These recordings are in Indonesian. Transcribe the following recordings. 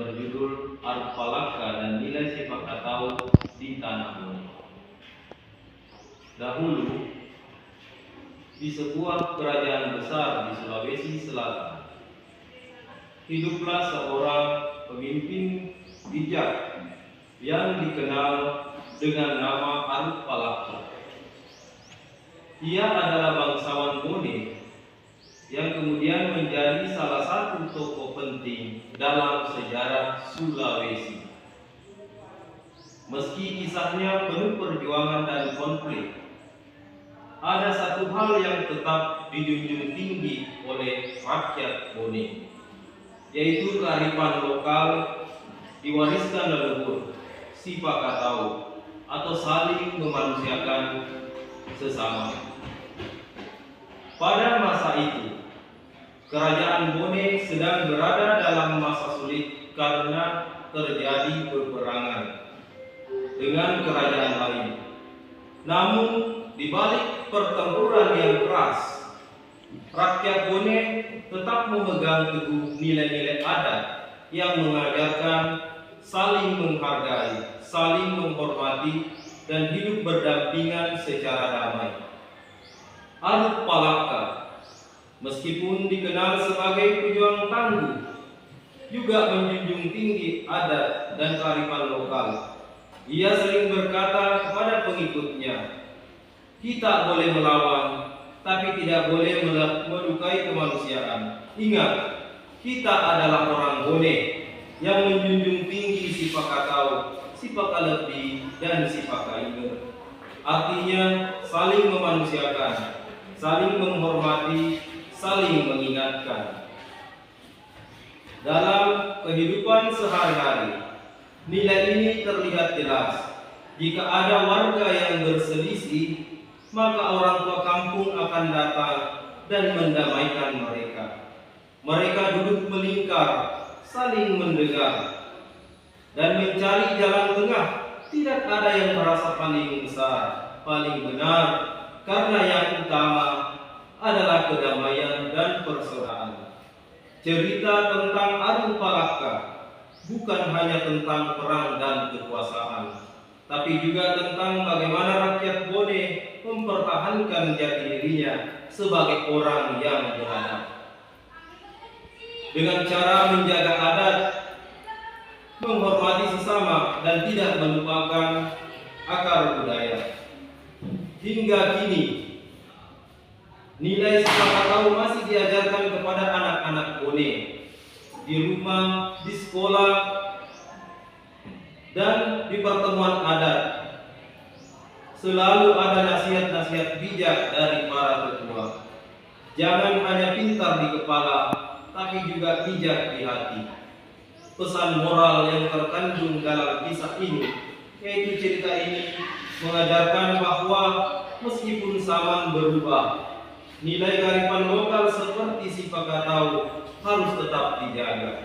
berjudul Arupalaka dan Nilai Sipakatau di Tanah Bone. Dahulu, di sebuah kerajaan besar di Sulawesi Selatan, hiduplah seorang pemimpin bijak yang dikenal dengan nama Arupalaka. Ia adalah bangsawan Bone yang kemudian menjadi salah satu tokoh penting dalam sejarah Sulawesi. Meski kisahnya penuh perjuangan dan konflik, ada satu hal yang tetap dijunjung tinggi oleh rakyat Bone, yaitu kearifan lokal diwariskan leluhur, sipakatau atau saling memanusiakan sesama. Pada masa itu, kerajaan Bone sedang berada dalam masa sulit karena terjadi peperangan dengan kerajaan lain. Namun, di balik pertempuran yang keras, rakyat Bone tetap memegang teguh nilai-nilai adat yang mengajarkan saling menghargai, saling menghormati, dan hidup berdampingan secara damai. Arupalaka, meskipun dikenal sebagai pejuang tangguh, juga menjunjung tinggi adat dan kearifan lokal. Ia sering berkata kepada pengikutnya, "Kita boleh melawan, tapi tidak boleh melukai kemanusiaan. Ingat, kita adalah orang Bone yang menjunjung tinggi sipakatau, sipakalepi, dan sipakainger." Artinya saling memanusiakan, saling menghormati, saling mengingatkan. Dalam kehidupan sehari-hari, nilai ini terlihat jelas. Jika ada warga yang berselisih, maka orang tua kampung akan datang dan mendamaikan mereka. Mereka duduk melingkar, saling mendengar, dan mencari jalan tengah. Tidak ada yang merasa paling besar, paling benar, karena yang utama adalah kedamaian dan persaudaraan. Cerita tentang Arupalaka bukan hanya tentang perang dan kekuasaan, tapi juga tentang bagaimana rakyat Bone mempertahankan jati dirinya sebagai orang yang beradab. Dengan cara menjaga adat, menghormati sesama, dan tidak melupakan akar budaya. Hingga kini, nilai sipakatau masih diajarkan kepada anak-anak Bone di rumah, di sekolah, dan di pertemuan adat. Selalu ada nasihat-nasihat bijak dari para tetua. Jangan hanya pintar di kepala, tapi juga bijak di hati. Pesan moral yang terkandung dalam kisah ini, yaitu cerita ini, mengajarkan bahwa meskipun zaman berubah, nilai kearifan lokal seperti sipakatau harus tetap dijaga.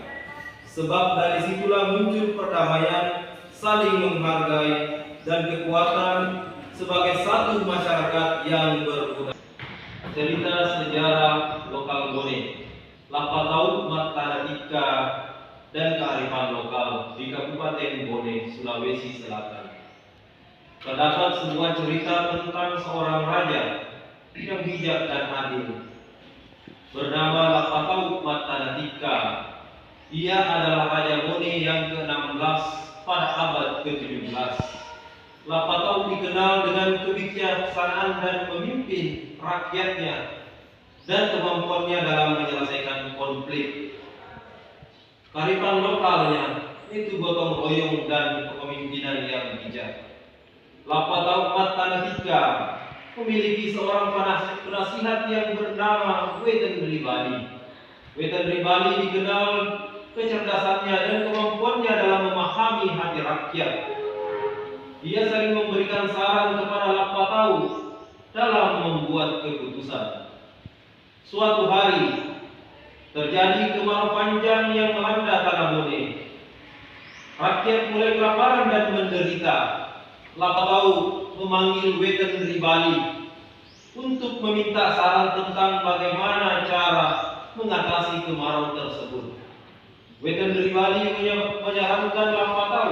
Sebab dari situlah muncul perdamaian, saling menghargai, dan kekuatan sebagai satu masyarakat yang berbudaya. Cerita sejarah lokal Bone, Lapatau Matanatika, dan kearifan lokal di Kabupaten Bone, Sulawesi Selatan. Terdapat sebuah cerita tentang seorang raja yang bijak dan adil, bernama Lapatau Matanatika. Ia adalah Raja Bone yang ke-16 pada abad ke-17. Lapatau dikenal dengan kebijaksanaan dan memimpin rakyatnya dan kemampuannya dalam menyelesaikan konflik. Kearifan lokalnya itu gotong royong dan kepemimpinan yang bijak. Lapatau Matanatika memiliki seorang penasihat yang bernama Weten Ribali. Weten Ribali dikenal kecerdasannya dan kemampuannya dalam memahami hati rakyat. Ia sering memberikan saran kepada Lapatau dalam membuat keputusan. Suatu hari, terjadi kemarau panjang yang melanda tanah Bone. Rakyat mulai kelaparan dan menderita. Lapatau memanggil Weten Ribali untuk meminta saran tentang bagaimana cara mengatasi kemarau tersebut. Wetan dari Bali menyarankan Lapatau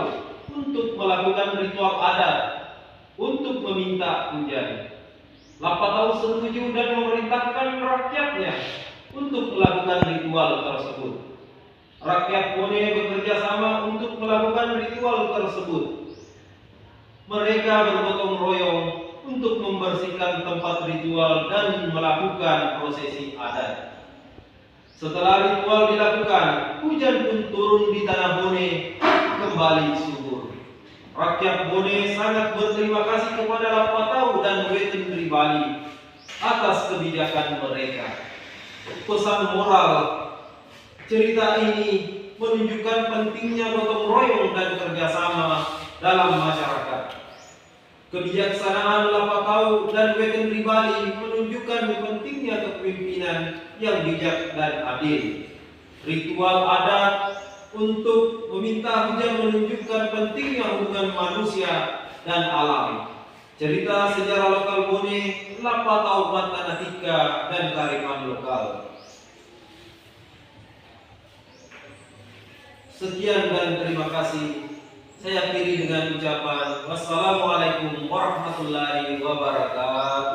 untuk melakukan ritual adat untuk meminta hujan. Lapatau setuju dan memerintahkan rakyatnya untuk melakukan ritual tersebut. Rakyat Bone bekerja sama untuk melakukan ritual tersebut. Mereka bergotong royong untuk membersihkan tempat ritual dan melakukan prosesi adat. Setelah ritual dilakukan, hujan pun turun di tanah Bone kembali subur. Rakyat Bone sangat berterima kasih kepada Lapatau dan Wetan dari Bali atas kebijakan mereka. Pesan moral cerita ini menunjukkan pentingnya gotong royong dan kerjasama dalam masyarakat. Kebijaksanaan Lapatau dan Wetan dari Bali menunjukkan pentingnya kepemimpinan yang bijak dan adil. Ritual adat untuk meminta hujan menunjukkan pentingnya hubungan manusia dan alam. Cerita sejarah lokal Bone, Lapatau Matanatika, dan kearifan lokal. Sekian dan terima kasih. Saya akhiri dengan ucapan wassalamualaikum warahmatullahi wabarakatuh.